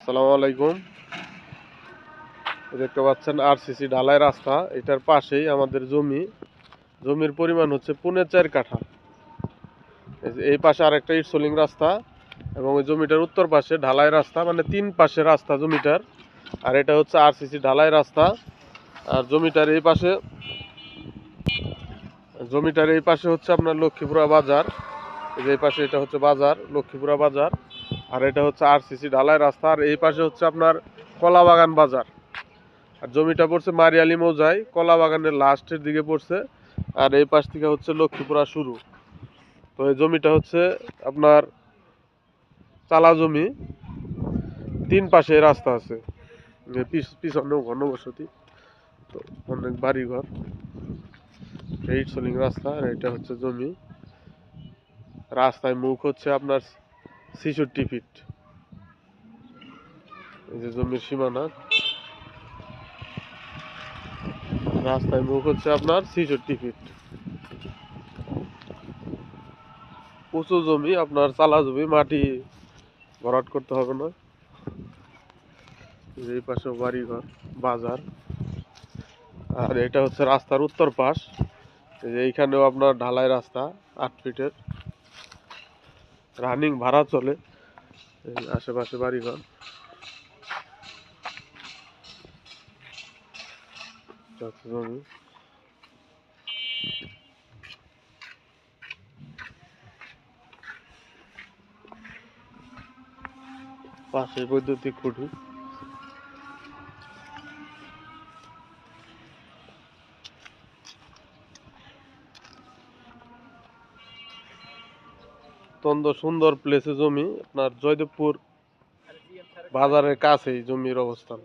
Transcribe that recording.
আসসালামু আলাইকুম। দেখতে পাচ্ছেন আরসিসি ঢালাই রাস্তা, এটার পাশেই আমাদের জমির পরিমাণ হচ্ছে 4.5 কাঠা। এই পাশে আরেকটা ইটসলিং রাস্তা এবং ওই জমিটার উত্তর পাশে ঢালাই রাস্তা, মানে 3 পাশে রাস্তা জমিটার। আর এটা হচ্ছে আরসিসি ঢালাই রাস্তা। আর জমিটার এই পাশে হচ্ছে আপনার লক্ষ্মীপুরা বাজার। এই পাশে এটা হচ্ছে বাজার, লক্ষ্মীপুরা বাজার। আর এটা হচ্ছে আরসিসি ঢালাই রাস্তা। আর এই পাশে হচ্ছে আপনার কলাবাগান বাজার। আর জমিটা পড়ছে মারিয়ালি মৌজায়, কলা বাগানের লাস্টের দিকে পড়ছে। আর এই পাশ থেকে হচ্ছে লক্ষ্মীপুরা শুরু। তো এই জমিটা হচ্ছে আপনার চালা জমি, 3 পাশে রাস্তা আছে। পিছনেও ঘনবসতি, তো অনেক বাড়ি ঘর। এইট সোলিং রাস্তা। আর এটা হচ্ছে জমি। রাস্তায় মুখ হচ্ছে আপনার 66 ফিট। এই যে জমির সীমানা, রাস্তায় মুখ হচ্ছে আপনার 66 ফিট। উঁচু জমি, আপনার চালা জমি, মাটি ভরাট করতে হবে না। এই পাশে বাড়ি ঘর, বাজার। আর এটা হচ্ছে রাস্তার উত্তর পাশ। এই যে এইখানেও আপনার ঢালাই রাস্তা 8 ফিটের, রানিং ভাড়া চলে। এই আশেপাশে বাড়ি ঘর। জমি পাশে বৈদ্যুতিক খুঁটি। অত্যন্ত সুন্দর প্লেসে জমি, আপনার জয়দেবপুর বাজারের কাছেই জমির অবস্থান।